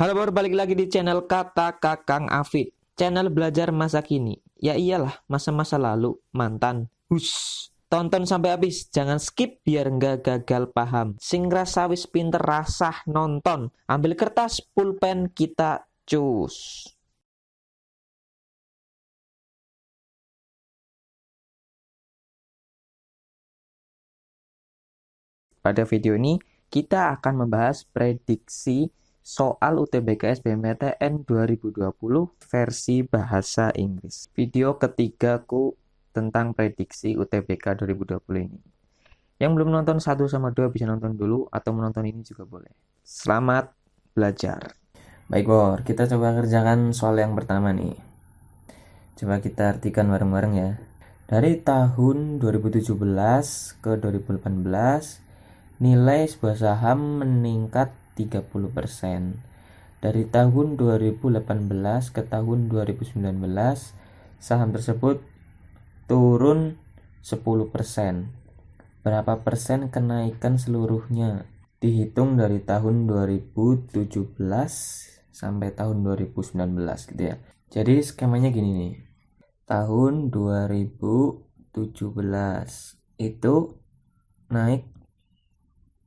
Halo Bor, balik lagi di channel Kata Kakang Afid. Channel belajar masa kini. Ya iyalah, masa-masa lalu, mantan. Hush. Tonton sampai habis, jangan skip biar nggak gagal paham. Sing rasa wis pinter rasah nonton. Ambil kertas, pulpen, kita cus. Pada video ini, kita akan membahas prediksi soal UTBK SBMPTN 2020 versi bahasa Inggris. Video ketigaku tentang prediksi UTBK 2020 ini. Yang belum nonton 1 sama 2 bisa nonton dulu atau menonton ini juga boleh. Selamat belajar. Baik Bor, kita coba kerjakan soal yang pertama nih. Coba kita artikan bareng-bareng ya. Dari tahun 2017 ke 2018, nilai sebuah saham meningkat 30%. Dari tahun 2018 ke tahun 2019, saham tersebut turun 10%. Berapa persen kenaikan seluruhnya? Dihitung dari tahun 2017 sampai tahun 2019 gitu ya. Jadi skemanya gini nih. Tahun 2017 itu naik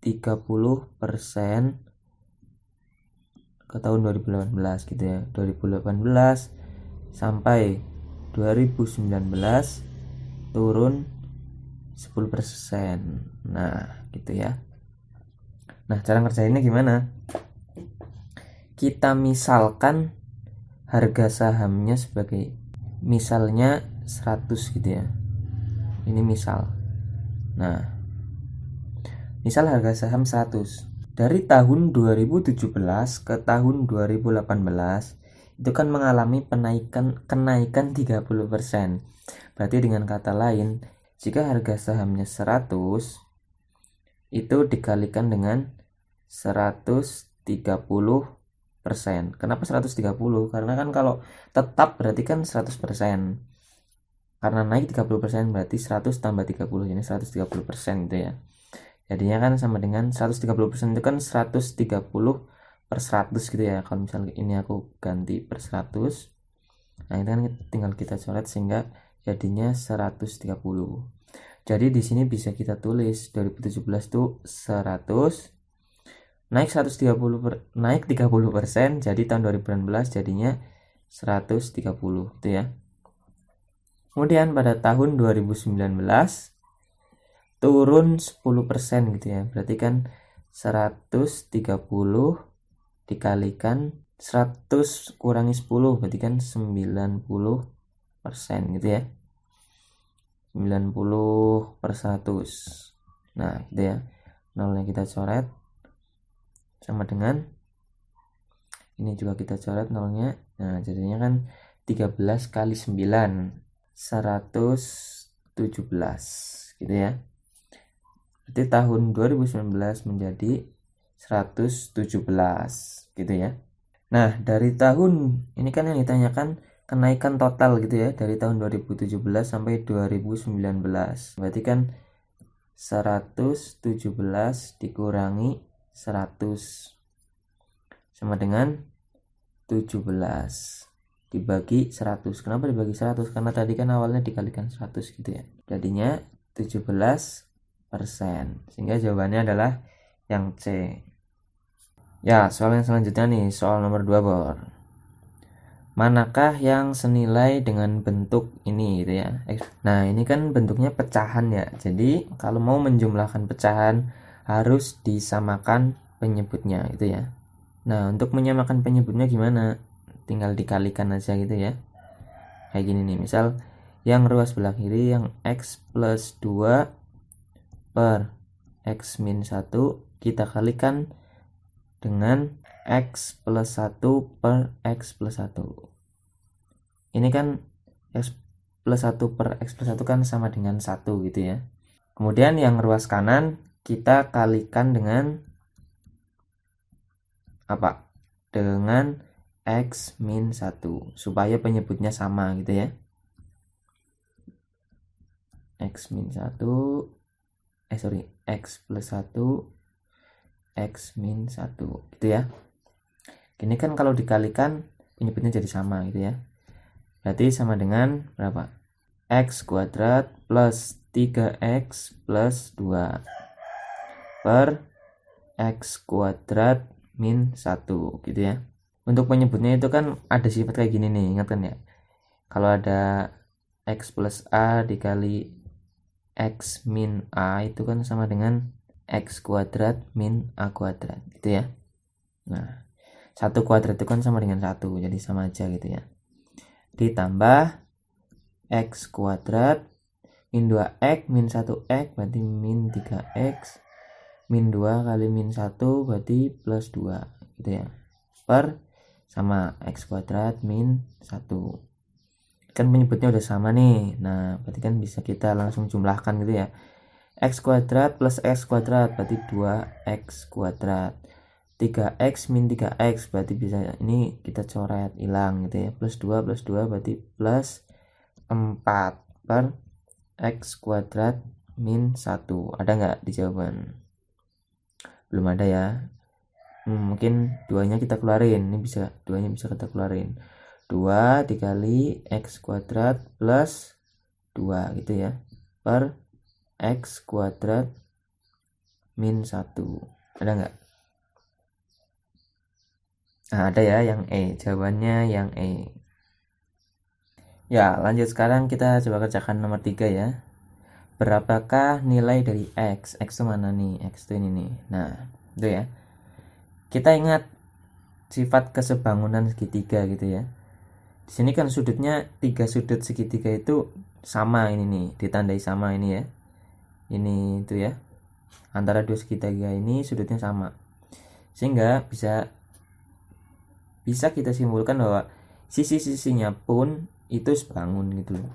30% ke tahun 2018 gitu ya. 2018 sampai 2019 turun 10%. Nah, gitu ya. Nah, cara ngerjainnya gimana? Kita misalkan harga sahamnya sebagai misalnya 100 gitu ya. Ini misal. Nah, misal harga saham 100. Dari tahun 2017 ke tahun 2018 itu kan mengalami kenaikan 30%. Berarti dengan kata lain, jika harga sahamnya 100 itu dikalikan dengan 130%. Kenapa 130? Karena kan kalau tetap berarti kan 100%. Karena naik 30% berarti 100 tambah 30, jadi 130% gitu ya. Jadinya kan sama dengan 130% itu kan 130 per 100 gitu ya. Kalau misalnya ini aku ganti per 100, nah itu kan tinggal kita coret sehingga jadinya 130. Jadi di sini bisa kita tulis 2017 itu 100 naik 30%, jadi tahun 2019 jadinya 130 gitu ya. Kemudian pada tahun 2019 turun 10% gitu ya. Berarti kan 130 dikalikan 100 kurangi 10 berarti kan 90% gitu ya. 90 per 100. Nah gitu ya. Nolnya kita coret sama dengan ini juga kita coret nolnya. Nah jadinya kan 13 kali 9 117 gitu ya. Berarti tahun 2019 menjadi 117 gitu ya. Nah dari tahun ini kan yang ditanyakan kenaikan total gitu ya, dari tahun 2017 sampai 2019. Berarti kan 117 dikurangi 100 sama dengan 17 dibagi 100. Kenapa dibagi 100? Karena tadi kan awalnya dikalikan 100 gitu ya. Jadinya 17%. Sehingga jawabannya adalah yang C. Ya, soal yang selanjutnya nih, soal nomor 2 Bor. Manakah yang senilai dengan bentuk ini gitu ya. Nah, ini kan bentuknya pecahan ya. Jadi, kalau mau menjumlahkan pecahan harus disamakan penyebutnya gitu ya. Nah, untuk menyamakan penyebutnya gimana? Tinggal dikalikan aja gitu ya. Kayak gini nih, misal yang ruas sebelah kiri yang X plus 2 per X min 1 kita kalikan dengan X plus 1 per X plus 1. Ini kan X plus 1 per X plus 1 kan sama dengan 1 gitu ya. Kemudian yang ruas kanan kita kalikan dengan apa? Dengan X min 1 supaya penyebutnya sama gitu ya. X min 1 X plus 1 X min 1 gitu ya. Ini kan kalau dikalikan penyebutnya jadi sama gitu ya. Berarti sama dengan berapa? X kuadrat plus 3x plus 2 per X kuadrat min 1 gitu ya. Untuk penyebutnya itu kan ada sifat kayak gini nih, ingat kan ya? Kalau ada X plus A dikali X min A itu kan sama dengan X kuadrat min A kuadrat gitu ya. Nah, 1 kuadrat itu kan sama dengan 1, jadi sama aja gitu ya. Ditambah X kuadrat min 2x min 1x berarti min 3x min 2 kali min 1 berarti plus 2 gitu ya. Per sama X kuadrat min 1. Kan penyebutnya udah sama nih. Nah, berarti kan bisa kita langsung jumlahkan gitu ya. X kuadrat plus X kuadrat berarti 2X kuadrat. 3X min 3X berarti bisa ini kita coret hilang gitu ya. Plus 2 berarti plus 4 per X kuadrat min 1. Ada nggak di jawaban? Belum ada ya. Mungkin duanya kita keluarin. Ini bisa, duanya bisa kita keluarin. 2 dikali X kuadrat plus 2 gitu ya. Per X kuadrat min 1. Ada nggak? Nah, ada ya yang E. Jawabannya yang E. Ya, lanjut sekarang kita coba kerjakan nomor 3 ya. Berapakah nilai dari X? X itu mana nih? X itu ini nih. Nah, itu ya. Kita ingat sifat kesebangunan segitiga gitu ya. Di sini kan sudutnya 3 sudut segitiga itu sama ini nih, ditandai sama ini ya. Ini itu ya. Antara dua segitiga ini sudutnya sama. Sehingga bisa kita simpulkan bahwa sisi-sisinya pun itu sebangun gitu loh.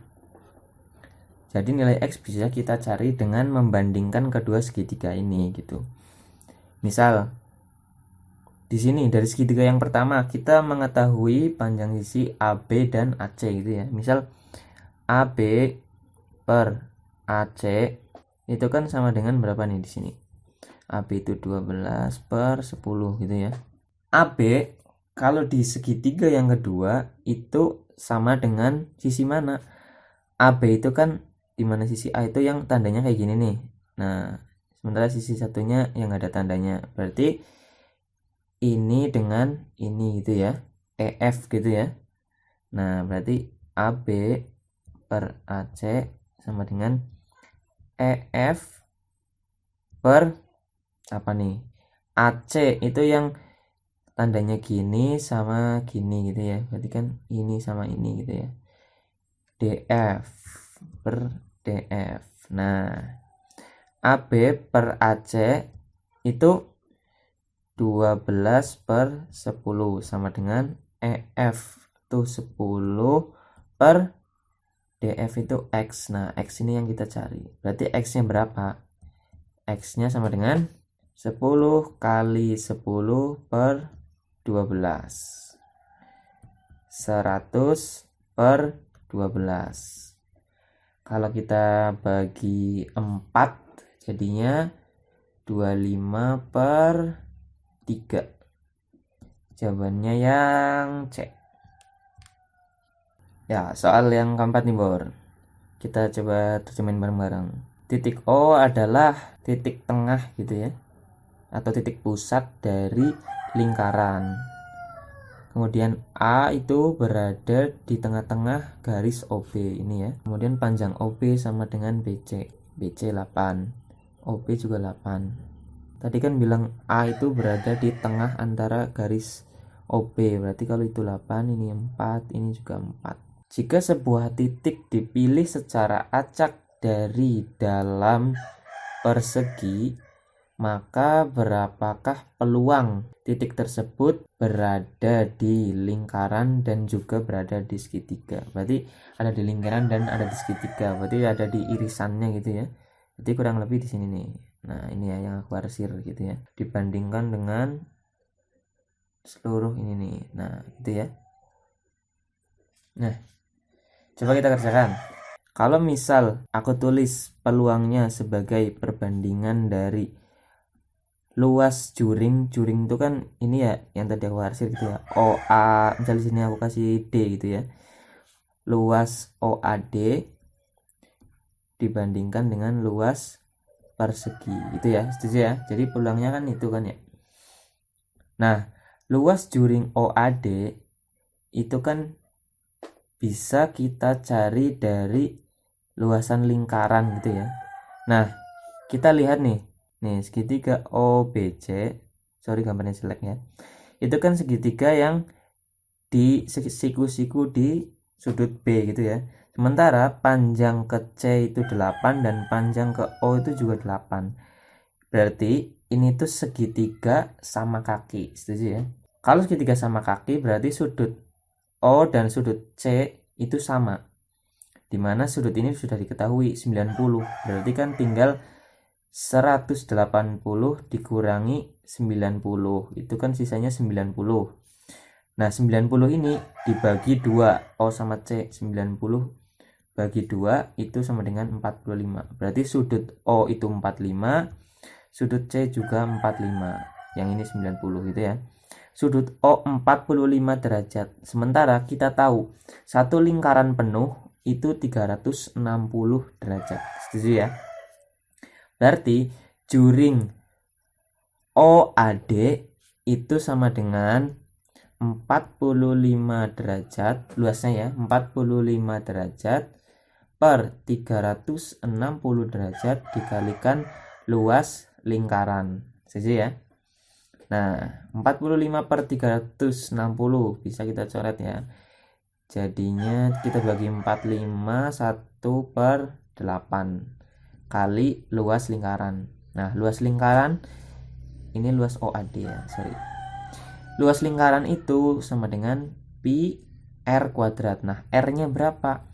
Jadi nilai X bisa kita cari dengan membandingkan kedua segitiga ini gitu. Misal di sini dari segitiga yang pertama kita mengetahui panjang sisi AB dan AC gitu ya. Misal AB per AC itu kan sama dengan berapa nih di sini? AB itu 12 per 10 gitu ya. AB kalau di segitiga yang kedua itu sama dengan sisi mana? AB itu kan di mana sisi A itu yang tandanya kayak gini nih. Nah, sementara sisi satunya yang ada tandanya. Berarti ini dengan ini gitu ya. EF gitu ya. Nah, berarti AB per AC sama dengan EF per apa nih? AC itu yang tandanya gini sama gini gitu ya. Berarti kan ini sama ini gitu ya. DF per DF. Nah, AB per AC itu 12 per 10 sama dengan EF itu 10 per DF itu X. Nah, X ini yang kita cari. Berarti X-nya berapa? X-nya sama dengan 10 kali 10 per 12. 100 per 12. Kalau kita bagi 4 jadinya 25 per 3. Jawabannya yang C. Ya, soal yang keempat nih Bor. Kita coba terjemahin bareng-bareng. Titik O adalah titik tengah gitu ya. Atau titik pusat dari lingkaran. Kemudian A itu berada di tengah-tengah garis OB ini ya. Kemudian panjang OB sama dengan BC. BC 8. OB juga 8. Tadi kan bilang A itu berada di tengah antara garis OB. Berarti kalau itu 8, ini 4, ini juga 4. Jika sebuah titik dipilih secara acak dari dalam persegi, maka berapakah peluang titik tersebut berada di lingkaran dan juga berada di segitiga? Berarti ada di lingkaran dan ada di segitiga. Berarti ada di irisannya gitu ya. Jadi kurang lebih di sini nih. Nah, ini ya yang aku arsir gitu ya. Dibandingkan dengan seluruh ini nih. Nah, gitu ya. Nah, coba kita kerjakan. Kalau misal aku tulis peluangnya sebagai perbandingan dari luas juring itu kan ini ya yang tadi aku hasil gitu ya, OA, misalnya sini aku kasih D gitu ya, luas OAD dibandingkan dengan luas persegi itu ya, setuju ya. Jadi peluangnya kan itu kan ya. Nah, luas juring OAD itu kan bisa kita cari dari luasan lingkaran gitu ya. Nah, kita lihat nih segitiga OBC, sorry gambarnya jelek ya, itu kan segitiga yang di siku-siku di sudut B gitu ya. Sementara panjang ke C itu 8 dan panjang ke O itu juga 8. Berarti ini tuh segitiga sama kaki, setuju ya? Kalau segitiga sama kaki berarti sudut O dan sudut C itu sama. Dimana sudut ini sudah diketahui 90. Berarti kan tinggal 180 dikurangi 90. Itu kan sisanya 90. Nah, 90 ini dibagi 2, O sama C, 90 bagi 2 itu sama dengan 45. Berarti sudut O itu 45, sudut C juga 45. Yang ini 90 gitu ya. Sudut O 45 derajat. Sementara kita tahu satu lingkaran penuh itu 360 derajat. Setuju ya? Berarti juring OAD itu sama dengan 45 derajat, luasnya ya, 45 derajat per 360 derajat dikalikan luas lingkaran. Setuju ya? Nah, 45 per 360 bisa kita coret ya. Jadinya kita bagi 45, 1 per 8 kali luas lingkaran. Nah, luas lingkaran ini luas OAD ya, sorry. Luas lingkaran itu sama dengan pi R kuadrat. Nah, R-nya berapa?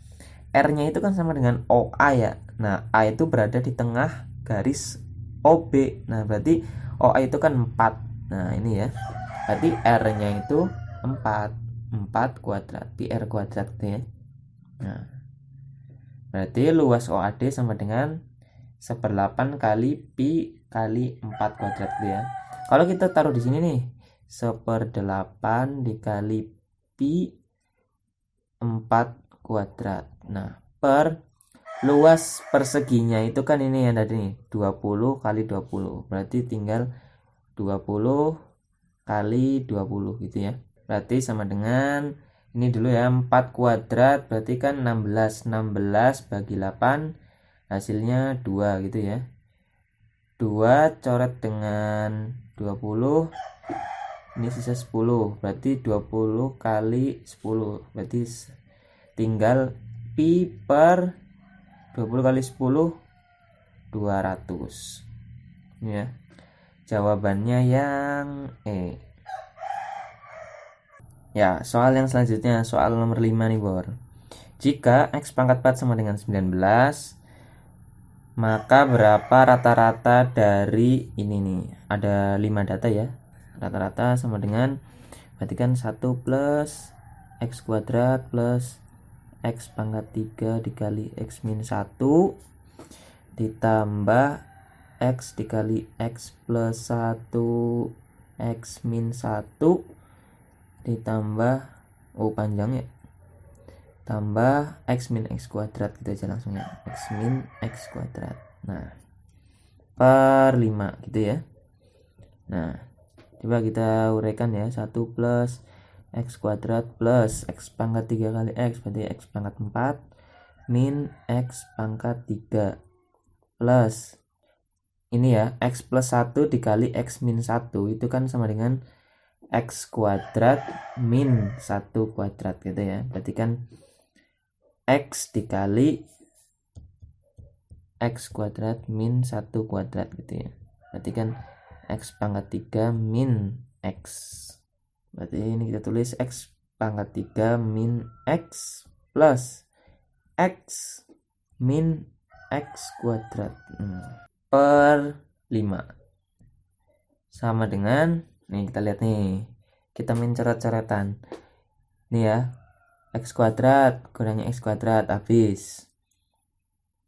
R-nya itu kan sama dengan OA ya. Nah, A itu berada di tengah garis OB. Nah, berarti OA itu kan 4. Nah, ini ya. Berarti R-nya itu 4. 4 kuadrat, pi R kuadrat gitu ya. Nah, berarti luas OAD sama dengan 1/8 kali pi kali 4 kuadrat gitu ya. Kalau kita taruh di sini nih, 1/8 dikali pi 4 kuadrat. Nah, per luas perseginya itu kan ini yang tadi nih, 20 kali 20. Berarti tinggal 20 kali 20 gitu ya. Berarti sama dengan ini dulu ya, 4 kuadrat berarti kan 16. 16 bagi 8 hasilnya 2 gitu ya. 2 coret dengan 20, ini sisa 10, berarti 20 kali 10, berarti tinggal pi per 20 kali 10, 200 ya. Jawabannya yang E. Ya, soal yang selanjutnya, soal nomor 5 nih Bor. Jika X pangkat 4 sama dengan 19, maka berapa rata-rata dari ini nih? Ada 5 data ya. Rata-rata sama dengan, berarti kan 1 plus X kuadrat plus X pangkat 3 dikali X min 1 ditambah X dikali X plus 1 X min 1 ditambah, panjang ya, tambah X min X kuadrat gitu aja langsung ya, X min X kuadrat. Nah, per 5 gitu ya. Nah, coba kita uraikan ya. 1 plus X kuadrat plus X pangkat 3 kali X berarti X pangkat 4 min X pangkat 3 plus ini ya, X plus 1 dikali X min 1 itu kan sama dengan X kuadrat min 1 kuadrat gitu ya. Berarti kan X dikali X kuadrat min 1 kuadrat gitu ya. Berarti kan X pangkat 3 min X. Berarti ini kita tulis X pangkat 3 min X plus X min X kuadrat per 5 sama dengan, nih kita lihat nih, kita main coret-coretan nih ya, X kuadrat kurangnya X kuadrat habis.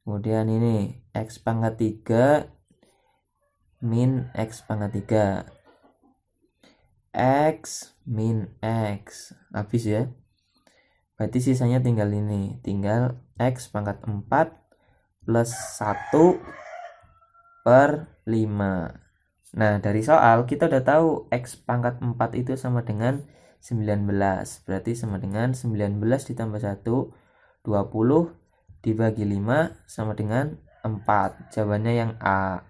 Kemudian ini X pangkat 3 min X pangkat 3. X min X. Habis ya. Berarti sisanya tinggal ini. Tinggal X pangkat 4 plus 1 per 5. Nah, dari soal kita udah tahu X pangkat 4 itu sama dengan 19. Berarti sama dengan 19 ditambah 1, 20 dibagi 5 sama dengan 4. Jawabannya yang A.